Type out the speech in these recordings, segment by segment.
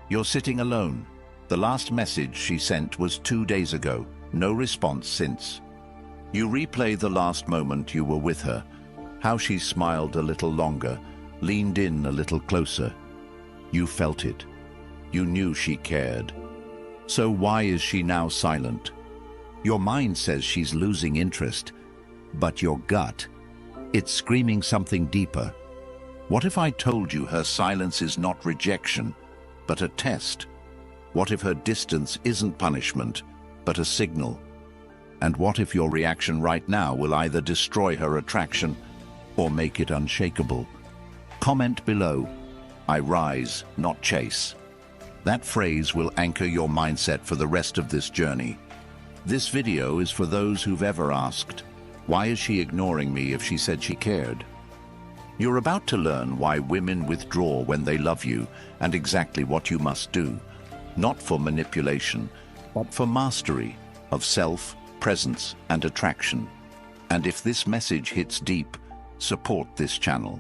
You're sitting alone. The last message she sent was 2 days ago. No response since. You replay the last moment you were with her. How she smiled a little longer, leaned in a little closer. You felt it. You knew she cared. So why is she now silent? Your mind says she's losing interest, but your gut, it's screaming something deeper. What if I told you her silence is not rejection, but a test? What if her distance isn't punishment, but a signal? And what if your reaction right now will either destroy her attraction or make it unshakable? Comment below, "I rise, not chase." That phrase will anchor your mindset for the rest of this journey. This video is for those who've ever asked, why is she ignoring me if she said she cared? You're about to learn why women withdraw when they love you and exactly what you must do, not for manipulation, but for mastery of self, presence, and attraction. And if this message hits deep, support this channel.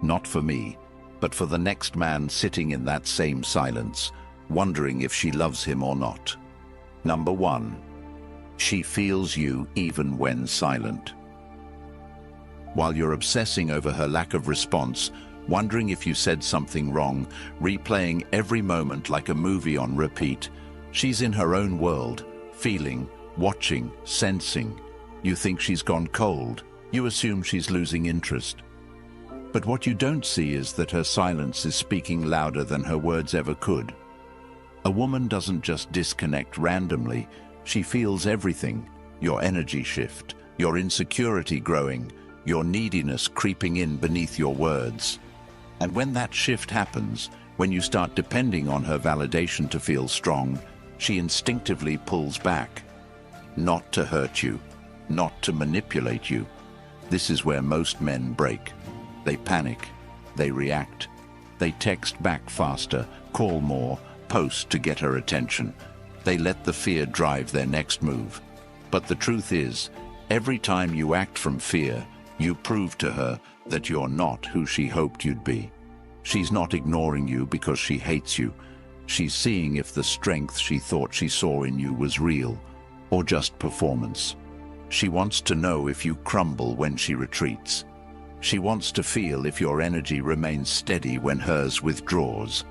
Not for me, but for the next man sitting in that same silence, wondering if she loves him or not. Number 1. She feels you even when silent. While you're obsessing over her lack of response, wondering if you said something wrong, replaying every moment like a movie on repeat, she's in her own world, feeling, watching, sensing. You think she's gone cold. You assume she's losing interest. But what you don't see is that her silence is speaking louder than her words ever could. A woman doesn't just disconnect randomly. She feels everything. Your energy shift, your insecurity growing, your neediness creeping in beneath your words. And when that shift happens, when you start depending on her validation to feel strong, she instinctively pulls back. Not to hurt you, not to manipulate you. This is where most men break. They panic, they react, they text back faster, call more, post to get her attention. They let the fear drive their next move. But the truth is, every time you act from fear, you prove to her that you're not who she hoped you'd be. She's not ignoring you because she hates you. She's seeing if the strength she thought she saw in you was real, or just performance. She wants to know if you crumble when she retreats. She wants to feel if your energy remains steady when hers withdraws.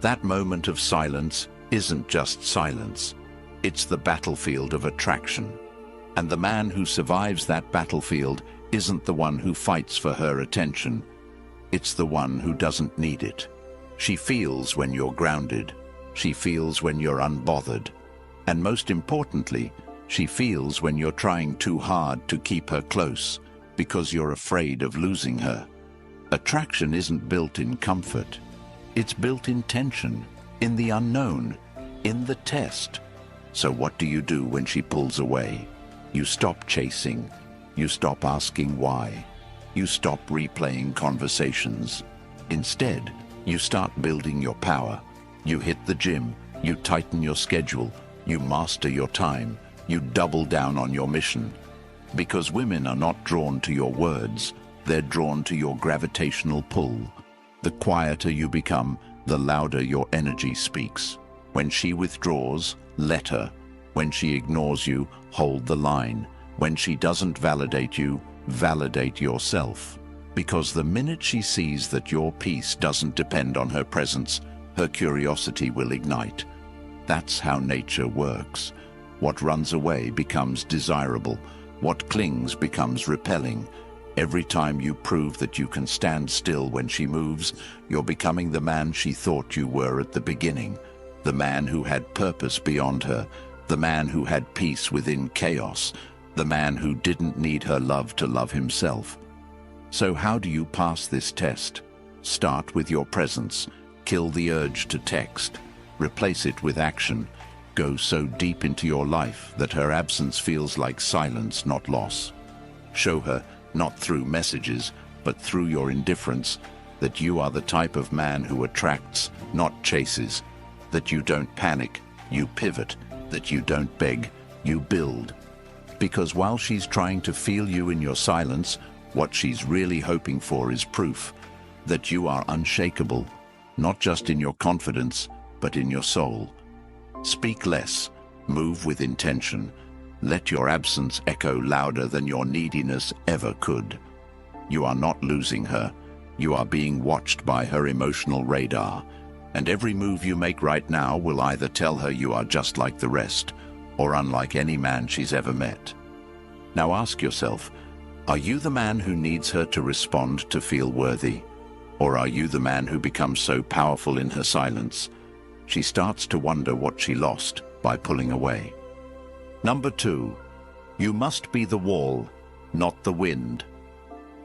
That moment of silence isn't just silence. It's the battlefield of attraction. And the man who survives that battlefield isn't the one who fights for her attention. It's the one who doesn't need it. She feels when you're grounded. She feels when you're unbothered. And most importantly, she feels when you're trying too hard to keep her close because you're afraid of losing her. Attraction isn't built in comfort. It's built in tension, in the unknown, in the test. So what do you do when she pulls away? You stop chasing. You stop asking why. You stop replaying conversations. Instead, you start building your power. You hit the gym. You tighten your schedule. You master your time. You double down on your mission. Because women are not drawn to your words. They're drawn to your gravitational pull. The quieter you become, the louder your energy speaks. When she withdraws, let her. When she ignores you, hold the line. When she doesn't validate you, validate yourself. Because the minute she sees that your peace doesn't depend on her presence, her curiosity will ignite. That's how nature works. What runs away becomes desirable. What clings becomes repelling. Every time you prove that you can stand still when she moves, you're becoming the man she thought you were at the beginning. The man who had purpose beyond her. The man who had peace within chaos. The man who didn't need her love to love himself. So how do you pass this test? Start with your presence. Kill the urge to text. Replace it with action. Go so deep into your life that her absence feels like silence, not loss. Show her, not through messages, but through your indifference, that you are the type of man who attracts, not chases. That you don't panic, you pivot. That you don't beg, you build. Because while she's trying to feel you in your silence, what she's really hoping for is proof that you are unshakable, not just in your confidence, but in your soul. Speak less, move with intention. Let your absence echo louder than your neediness ever could. You are not losing her. You are being watched by her emotional radar, and every move you make right now will either tell her you are just like the rest, or unlike any man she's ever met. Now ask yourself, are you the man who needs her to respond to feel worthy? Or are you the man who becomes so powerful in her silence, she starts to wonder what she lost by pulling away? Number 2, you must be the wall, not the wind.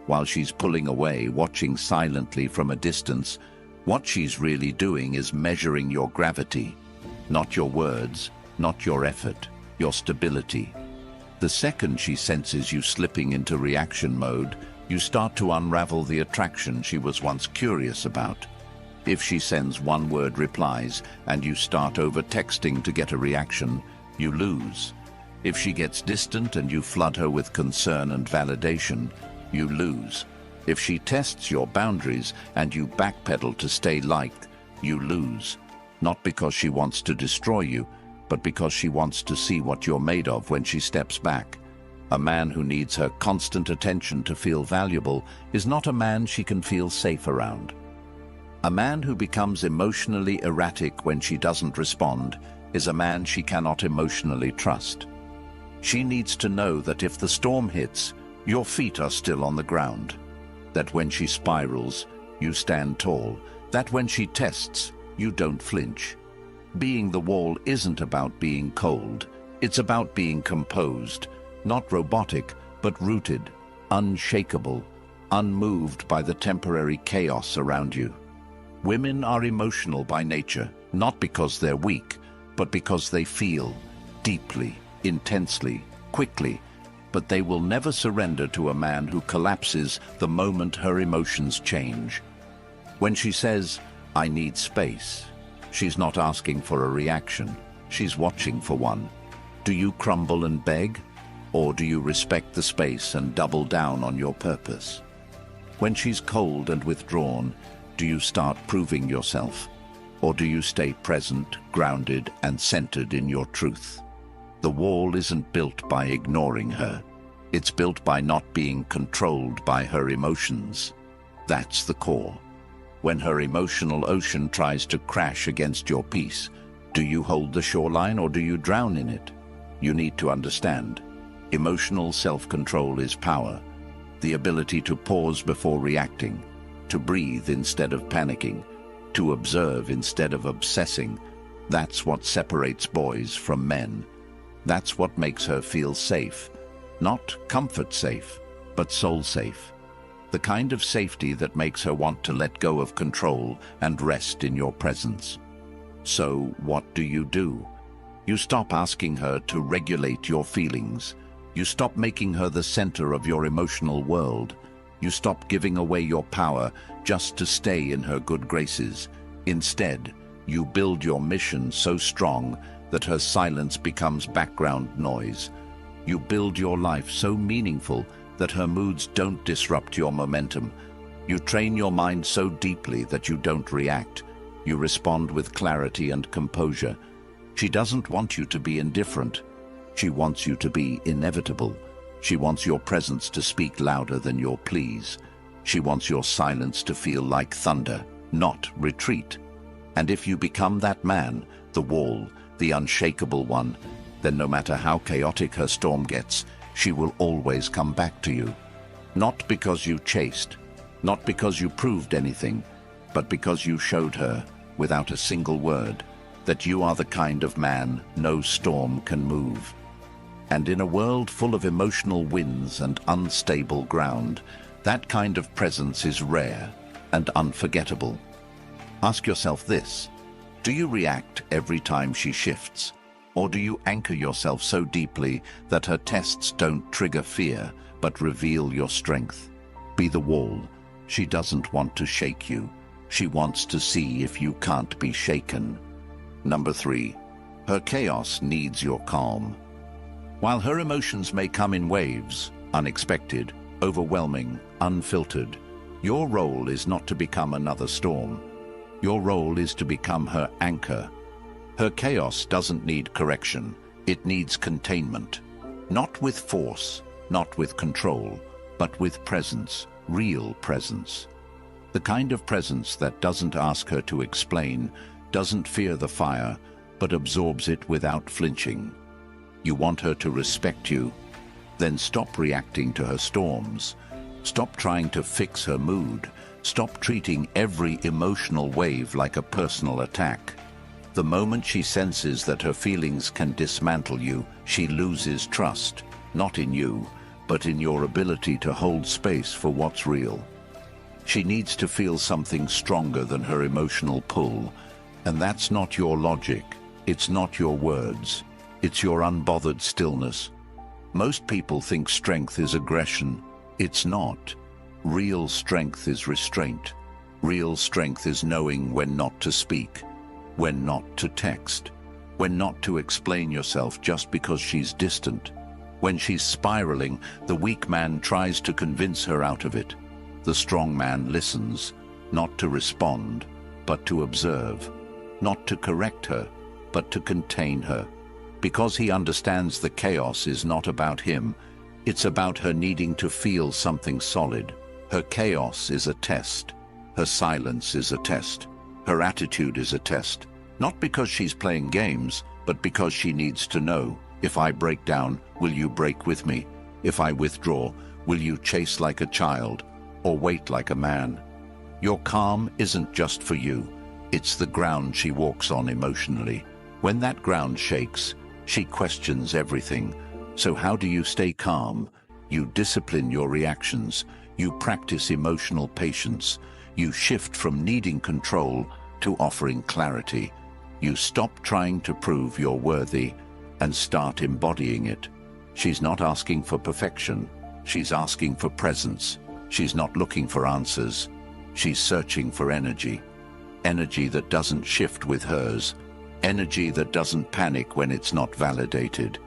While she's pulling away, watching silently from a distance, what she's really doing is measuring your gravity, not your words, not your effort, your stability. The second she senses you slipping into reaction mode, you start to unravel the attraction she was once curious about. If she sends one-word replies and you start over-texting to get a reaction, you lose. If she gets distant and you flood her with concern and validation, you lose. If she tests your boundaries and you backpedal to stay liked, you lose. Not because she wants to destroy you, but because she wants to see what you're made of when she steps back. A man who needs her constant attention to feel valuable is not a man she can feel safe around. A man who becomes emotionally erratic when she doesn't respond is a man she cannot emotionally trust. She needs to know that if the storm hits, your feet are still on the ground. That when she spirals, you stand tall. That when she tests, you don't flinch. Being the wall isn't about being cold. It's about being composed, not robotic, but rooted, unshakable, unmoved by the temporary chaos around you. Women are emotional by nature, not because they're weak, but because they feel deeply, intensely, quickly, but they will never surrender to a man who collapses the moment her emotions change. When she says, "I need space," she's not asking for a reaction, she's watching for one. Do you crumble and beg? Or do you respect the space and double down on your purpose? When she's cold and withdrawn, do you start proving yourself? Or do you stay present, grounded, and centered in your truth? The wall isn't built by ignoring her. It's built by not being controlled by her emotions. That's the core. When her emotional ocean tries to crash against your peace, do you hold the shoreline or do you drown in it? You need to understand. Emotional self-control is power. The ability to pause before reacting, to breathe instead of panicking, to observe instead of obsessing. That's what separates boys from men. That's what makes her feel safe. Not comfort safe, but soul safe. The kind of safety that makes her want to let go of control and rest in your presence. So what do? You stop asking her to regulate your feelings. You stop making her the center of your emotional world. You stop giving away your power just to stay in her good graces. Instead, you build your mission so strong that her silence becomes background noise. You build your life so meaningful that her moods don't disrupt your momentum. You train your mind so deeply that you don't react. You respond with clarity and composure. She doesn't want you to be indifferent. She wants you to be inevitable. She wants your presence to speak louder than your pleas. She wants your silence to feel like thunder, not retreat. And if you become that man, the wall, the unshakable one, then no matter how chaotic her storm gets, she will always come back to you. Not because you chased, not because you proved anything, but because you showed her, without a single word, that you are the kind of man no storm can move. And in a world full of emotional winds and unstable ground, that kind of presence is rare and unforgettable. Ask yourself this: do you react every time she shifts? Or do you anchor yourself so deeply that her tests don't trigger fear, but reveal your strength? Be the wall. She doesn't want to shake you. She wants to see if you can't be shaken. Number 3, her chaos needs your calm. While her emotions may come in waves, unexpected, overwhelming, unfiltered, your role is not to become another storm. Your role is to become her anchor. Her chaos doesn't need correction. It needs containment. Not with force, not with control, but with presence, real presence. The kind of presence that doesn't ask her to explain, doesn't fear the fire, but absorbs it without flinching. You want her to respect you? Then stop reacting to her storms. Stop trying to fix her mood. Stop treating every emotional wave like a personal attack. The moment she senses that her feelings can dismantle you, she loses trust, not in you, but in your ability to hold space for what's real. She needs to feel something stronger than her emotional pull, and that's not your logic, it's not your words, it's your unbothered stillness. Most people think strength is aggression. It's not. Real strength is restraint. Real strength is knowing when not to speak, when not to text, when not to explain yourself just because she's distant. When she's spiraling, the weak man tries to convince her out of it. The strong man listens, not to respond, but to observe, not to correct her, but to contain her. Because he understands the chaos is not about him, it's about her needing to feel something solid. Her chaos is a test. Her silence is a test. Her attitude is a test. Not because she's playing games, but because she needs to know, if I break down, will you break with me? If I withdraw, will you chase like a child, or wait like a man? Your calm isn't just for you. It's the ground she walks on emotionally. When that ground shakes, she questions everything. So how do you stay calm? You discipline your reactions. You practice emotional patience. You shift from needing control to offering clarity. You stop trying to prove you're worthy and start embodying it. She's not asking for perfection. She's asking for presence. She's not looking for answers. She's searching for energy. Energy that doesn't shift with hers. Energy that doesn't panic when it's not validated.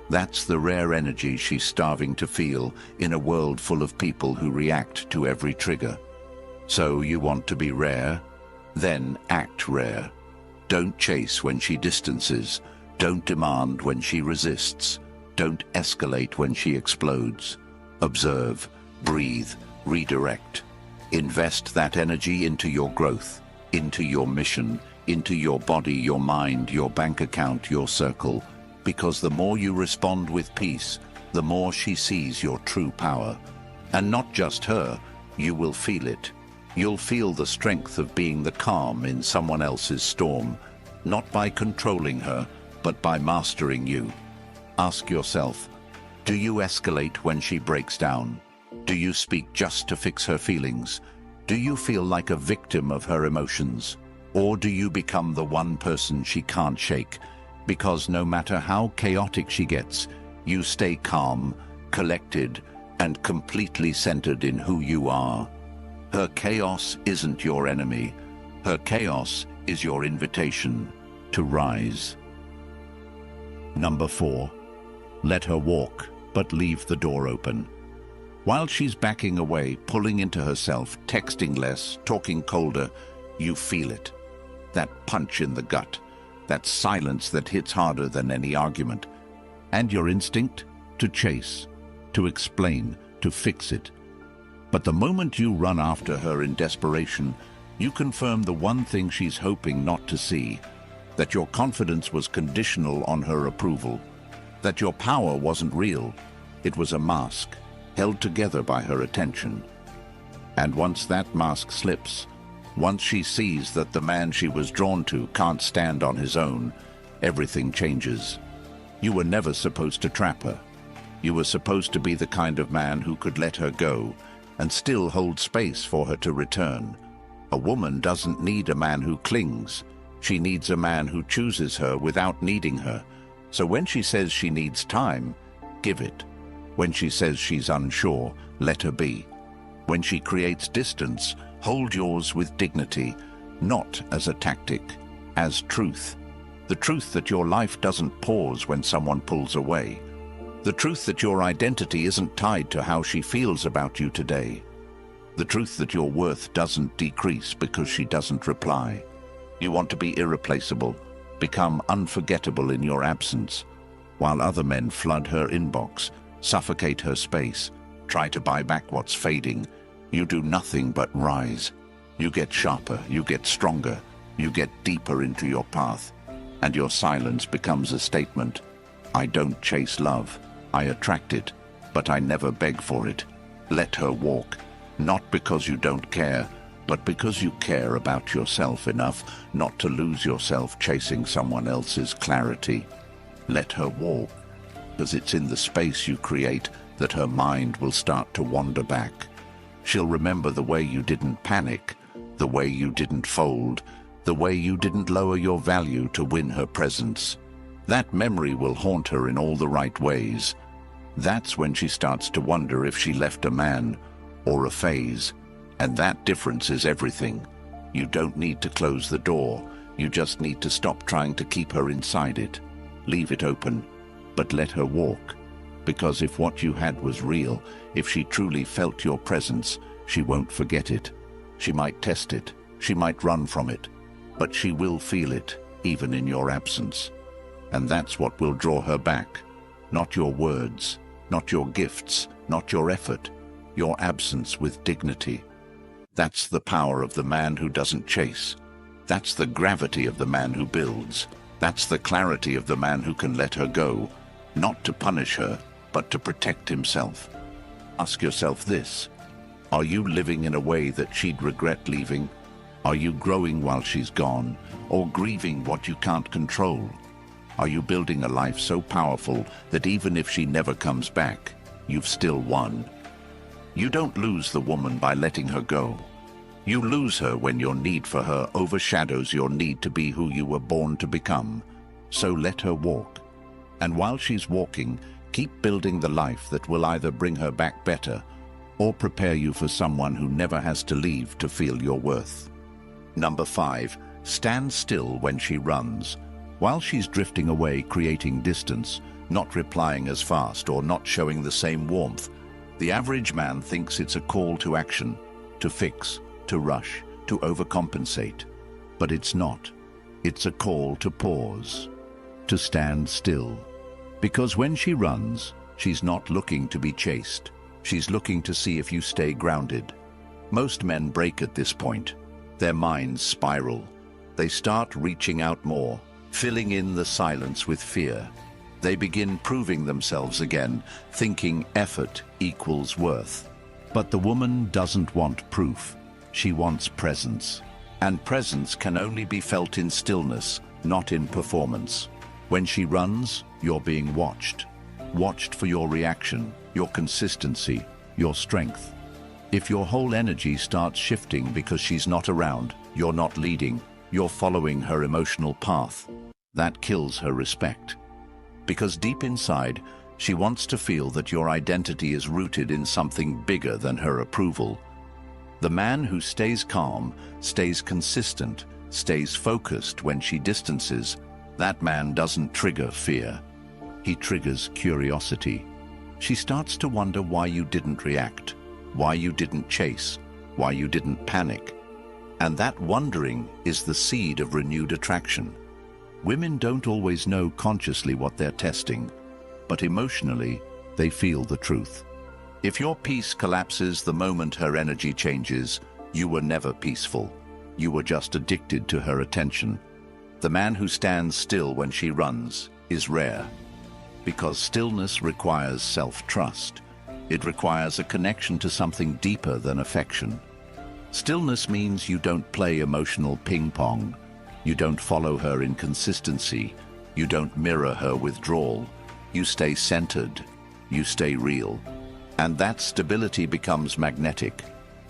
That's the rare energy she's starving to feel in a world full of people who react to every trigger. So you want to be rare? Then act rare. Don't chase when she distances. Don't demand when she resists. Don't escalate when she explodes. Observe, breathe, redirect. Invest that energy into your growth, into your mission, into your body, your mind, your bank account, your circle. Because the more you respond with peace, the more she sees your true power. And not just her, you will feel it. You'll feel the strength of being the calm in someone else's storm, not by controlling her, but by mastering you. Ask yourself, do you escalate when she breaks down? Do you speak just to fix her feelings? Do you feel like a victim of her emotions? Or do you become the one person she can't shake? Because no matter how chaotic she gets, you stay calm, collected, and completely centered in who you are. Her chaos isn't your enemy. Her chaos is your invitation to rise. Number 4. Let her walk, but leave the door open. While she's backing away, pulling into herself, texting less, talking colder, you feel it. That punch in the gut. That silence that hits harder than any argument. And your instinct? To chase, to explain, to fix it. But the moment you run after her in desperation, you confirm the one thing she's hoping not to see, that your confidence was conditional on her approval, that your power wasn't real, it was a mask, held together by her attention. And once that mask slips, once she sees that the man she was drawn to can't stand on his own, everything changes. You were never supposed to trap her. You were supposed to be the kind of man who could let her go and still hold space for her to return. A woman doesn't need a man who clings. She needs a man who chooses her without needing her. So when she says she needs time, give it. When she says she's unsure, let her be. When she creates distance, hold yours with dignity, not as a tactic, as truth. The truth that your life doesn't pause when someone pulls away. The truth that your identity isn't tied to how she feels about you today. The truth that your worth doesn't decrease because she doesn't reply. You want to be irreplaceable, become unforgettable in your absence, while other men flood her inbox, suffocate her space, try to buy back what's fading. You do nothing but rise. You get sharper, you get stronger, you get deeper into your path, and your silence becomes a statement. I don't chase love, I attract it, but I never beg for it. Let her walk, not because you don't care, but because you care about yourself enough not to lose yourself chasing someone else's clarity. Let her walk, because it's in the space you create that her mind will start to wander back. She'll remember the way you didn't panic, the way you didn't fold, the way you didn't lower your value to win her presence. That memory will haunt her in all the right ways. That's when she starts to wonder if she left a man or a phase. And that difference is everything. You don't need to close the door. You just need to stop trying to keep her inside it. Leave it open, but let her walk. Because if what you had was real, if she truly felt your presence, she won't forget it. She might test it, she might run from it, but she will feel it, even in your absence. And that's what will draw her back. Not your words, not your gifts, not your effort, your absence with dignity. That's the power of the man who doesn't chase. That's the gravity of the man who builds. That's the clarity of the man who can let her go, not to punish her, but to protect himself. Ask yourself this: are you living in a way that she'd regret leaving? Are you growing while she's gone, or grieving what you can't control? Are you building a life so powerful that even if she never comes back, you've still won? You don't lose the woman by letting her go. You lose her when your need for her overshadows your need to be who you were born to become. So let her walk. And while she's walking, keep building the life that will either bring her back better or prepare you for someone who never has to leave to feel your worth. Number 5, stand still when she runs. While she's drifting away, creating distance, not replying as fast or not showing the same warmth, the average man thinks it's a call to action, to fix, to rush, to overcompensate. But it's not. It's a call to pause, to stand still. Because when she runs, she's not looking to be chased. She's looking to see if you stay grounded. Most men break at this point. Their minds spiral. They start reaching out more, filling in the silence with fear. They begin proving themselves again, thinking effort equals worth. But the woman doesn't want proof. She wants presence. And presence can only be felt in stillness, not in performance. When she runs, you're being watched. Watched for your reaction, your consistency, your strength. If your whole energy starts shifting because she's not around, you're not leading, you're following her emotional path, that kills her respect. Because deep inside, she wants to feel that your identity is rooted in something bigger than her approval. The man who stays calm, stays consistent, stays focused when she distances, that man doesn't trigger fear. He triggers curiosity. She starts to wonder why you didn't react, why you didn't chase, why you didn't panic. And that wondering is the seed of renewed attraction. Women don't always know consciously what they're testing, but emotionally, they feel the truth. If your peace collapses the moment her energy changes, you were never peaceful. You were just addicted to her attention. The man who stands still when she runs is rare, because stillness requires self-trust. It requires a connection to something deeper than affection. Stillness means you don't play emotional ping-pong. You don't follow her inconsistency. You don't mirror her withdrawal. You stay centered. You stay real. And that stability becomes magnetic.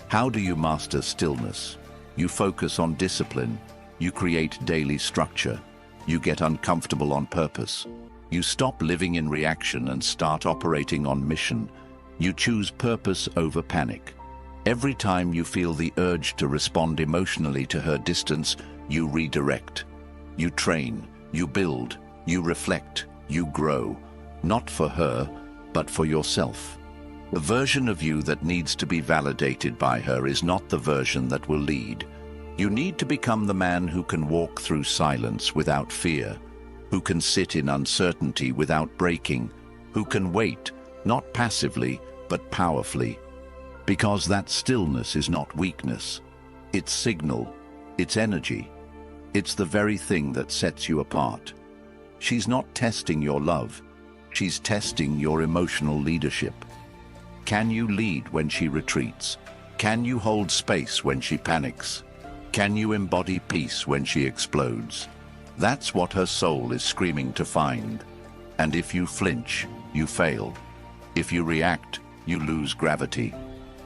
How do you master stillness? You focus on discipline. You create daily structure. You get uncomfortable on purpose. You stop living in reaction and start operating on mission. You choose purpose over panic. Every time you feel the urge to respond emotionally to her distance, you redirect. You train, you build, you reflect, you grow. Not for her, but for yourself. The version of you that needs to be validated by her is not the version that will lead. You need to become the man who can walk through silence without fear, who can sit in uncertainty without breaking, who can wait, not passively, but powerfully. Because that stillness is not weakness. It's signal, it's energy. It's the very thing that sets you apart. She's not testing your love. She's testing your emotional leadership. Can you lead when she retreats? Can you hold space when she panics? Can you embody peace when she explodes? That's what her soul is screaming to find. And if you flinch, you fail. If you react, you lose gravity.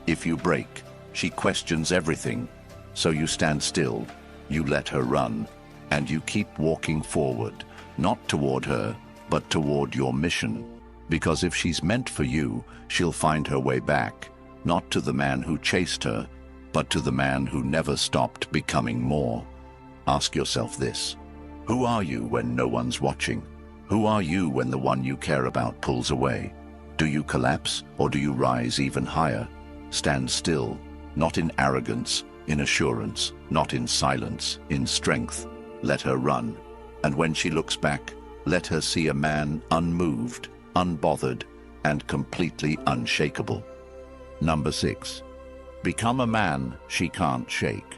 If you break, she questions everything. So you stand still, you let her run, and you keep walking forward, not toward her, but toward your mission. Because if she's meant for you, she'll find her way back, not to the man who chased her, but to the man who never stopped becoming more. Ask yourself this: who are you when no one's watching? Who are you when the one you care about pulls away? Do you collapse, or do you rise even higher? Stand still, not in arrogance, in assurance, not in silence, in strength. Let her run, and when she looks back, let her see a man unmoved, unbothered, and completely unshakable. Number 6. Become a man she can't shake.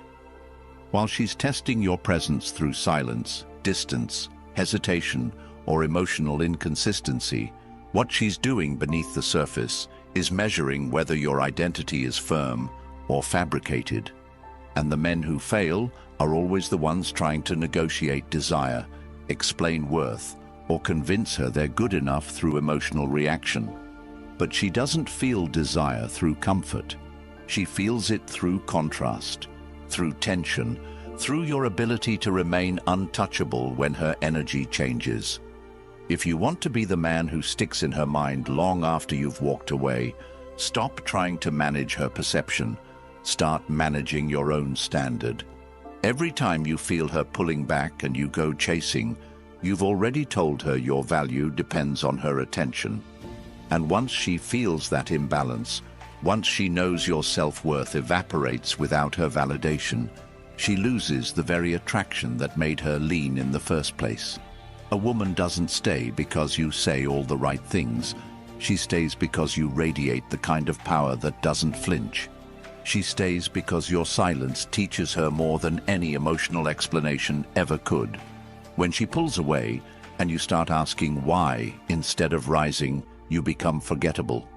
While she's testing your presence through silence, distance, hesitation, or emotional inconsistency, what she's doing beneath the surface is measuring whether your identity is firm or fabricated. And the men who fail are always the ones trying to negotiate desire, explain worth, or convince her they're good enough through emotional reaction. But she doesn't feel desire through comfort. She feels it through contrast, through tension, through your ability to remain untouchable when her energy changes. If you want to be the man who sticks in her mind long after you've walked away, stop trying to manage her perception. Start managing your own standard. Every time you feel her pulling back and you go chasing, you've already told her your value depends on her attention. And once she feels that imbalance, once she knows your self-worth evaporates without her validation, she loses the very attraction that made her lean in the first place. A woman doesn't stay because you say all the right things. She stays because you radiate the kind of power that doesn't flinch. She stays because your silence teaches her more than any emotional explanation ever could. When she pulls away and you start asking why instead of rising, you become forgettable.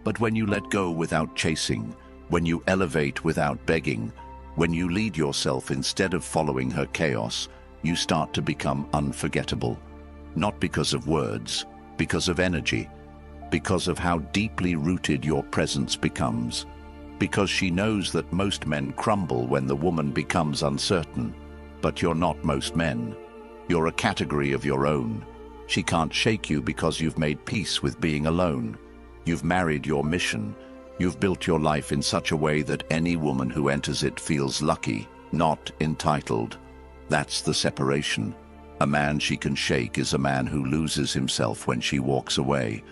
But when you let go without chasing, when you elevate without begging, when you lead yourself instead of following her chaos, you start to become unforgettable. Not because of words, because of energy, because of how deeply rooted your presence becomes. Because she knows that most men crumble when the woman becomes uncertain. But you're not most men. You're a category of your own. She can't shake you because you've made peace with being alone. You've married your mission. You've built your life in such a way that any woman who enters it feels lucky, not entitled. That's the separation. A man she can shake is a man who loses himself when she walks away.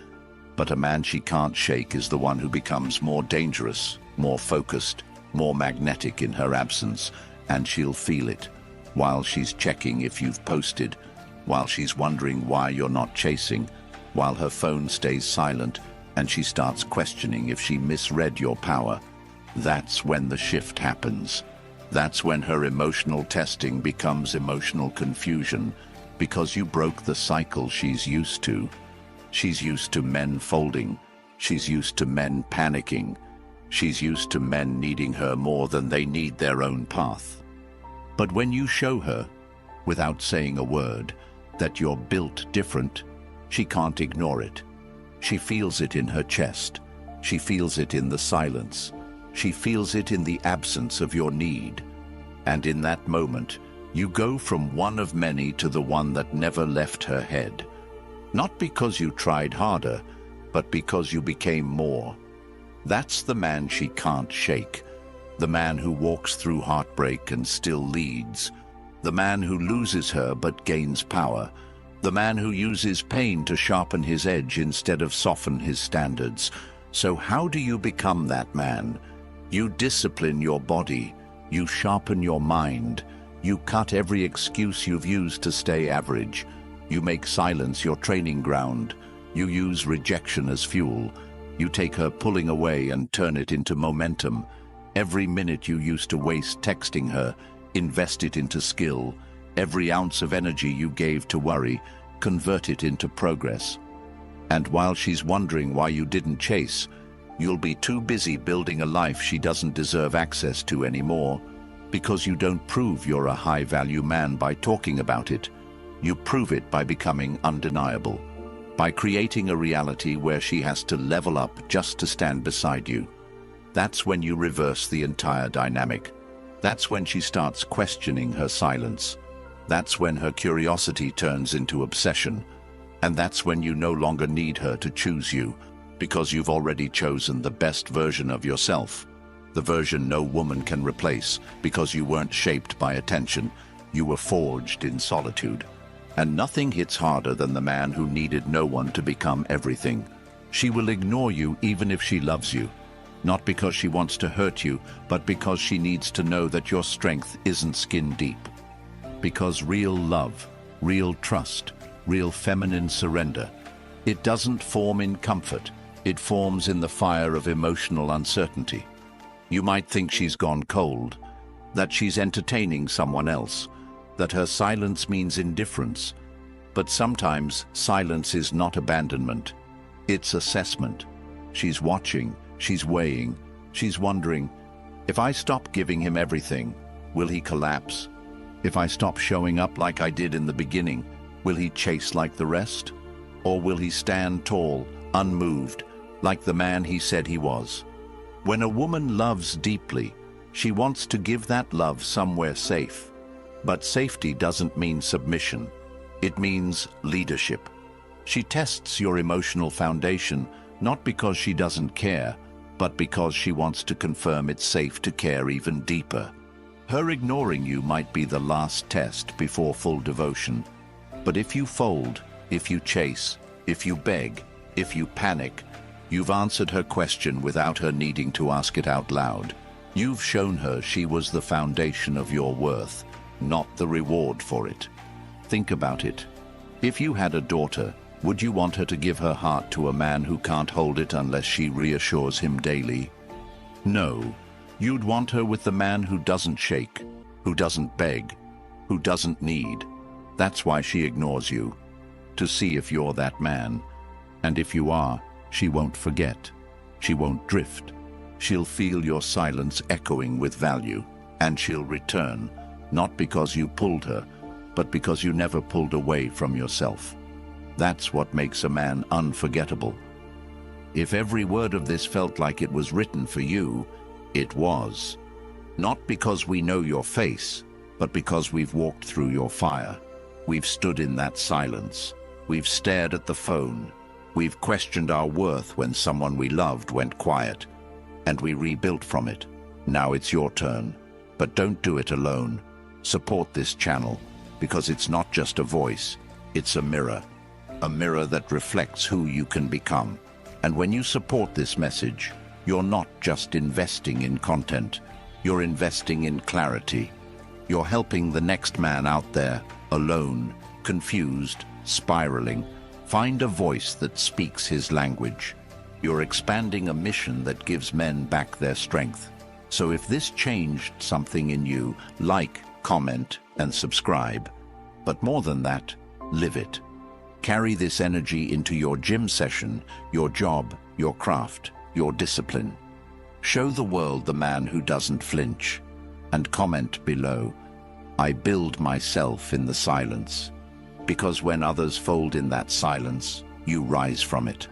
But a man she can't shake is the one who becomes more dangerous, more focused, more magnetic in her absence, and she'll feel it. While she's checking if you've posted, while she's wondering why you're not chasing, while her phone stays silent and she starts questioning if she misread your power, that's when the shift happens. That's when her emotional testing becomes emotional confusion, because you broke the cycle she's used to. She's used to men folding. She's used to men panicking. She's used to men needing her more than they need their own path. But when you show her, without saying a word, that you're built different, she can't ignore it. She feels it in her chest. She feels it in the silence. She feels it in the absence of your need. And in that moment, you go from one of many to the one that never left her head. Not because you tried harder, but because you became more. That's the man she can't shake. The man who walks through heartbreak and still leads. The man who loses her but gains power. The man who uses pain to sharpen his edge instead of soften his standards. So how do you become that man? You discipline your body, you sharpen your mind, you cut every excuse you've used to stay average, you make silence your training ground, you use rejection as fuel, you take her pulling away and turn it into momentum. Every minute you used to waste texting her, invest it into skill. Every ounce of energy you gave to worry, convert it into progress. And while she's wondering why you didn't chase, you'll be too busy building a life she doesn't deserve access to anymore, because you don't prove you're a high-value man by talking about it. You prove it by becoming undeniable, by creating a reality where she has to level up just to stand beside you. That's when you reverse the entire dynamic. That's when she starts questioning her silence. That's when her curiosity turns into obsession. And that's when you no longer need her to choose you, because you've already chosen the best version of yourself. The version no woman can replace, because you weren't shaped by attention. You were forged in solitude. And nothing hits harder than the man who needed no one to become everything. She will ignore you even if she loves you. Not because she wants to hurt you, but because she needs to know that your strength isn't skin deep. Because real love, real trust, real feminine surrender, it doesn't form in comfort, it forms in the fire of emotional uncertainty. You might think she's gone cold, that she's entertaining someone else, that her silence means indifference. But sometimes silence is not abandonment, it's assessment. She's watching. She's weighing, she's wondering, if I stop giving him everything, will he collapse? If I stop showing up like I did in the beginning, will he chase like the rest? Or will he stand tall, unmoved, like the man he said he was? When a woman loves deeply, she wants to give that love somewhere safe. But safety doesn't mean submission. It means leadership. She tests your emotional foundation, not because she doesn't care, but because she wants to confirm it's safe to care even deeper. Her ignoring you might be the last test before full devotion. But if you fold, if you chase, if you beg, if you panic, you've answered her question without her needing to ask it out loud. You've shown her she was the foundation of your worth, not the reward for it. Think about it. If you had a daughter, would you want her to give her heart to a man who can't hold it unless she reassures him daily? No. You'd want her with the man who doesn't shake, who doesn't beg, who doesn't need. That's why she ignores you, to see if you're that man. And if you are, she won't forget. She won't drift. She'll feel your silence echoing with value, and she'll return, not because you pulled her, but because you never pulled away from yourself. That's what makes a man unforgettable. If every word of this felt like it was written for you, it was. Not because we know your face, but because we've walked through your fire. We've stood in that silence. We've stared at the phone. We've questioned our worth when someone we loved went quiet. And we rebuilt from it. Now it's your turn. But don't do it alone. Support this channel, because it's not just a voice, it's a mirror. A mirror that reflects who you can become. And when you support this message, you're not just investing in content, you're investing in clarity. You're helping the next man out there, alone, confused, spiraling, find a voice that speaks his language. You're expanding a mission that gives men back their strength. So if this changed something in you, like, comment, and subscribe. But more than that, live it. Carry this energy into your gym session, your job, your craft, your discipline. Show the world the man who doesn't flinch. And comment below, I build myself in the silence. Because when others fold in that silence, you rise from it.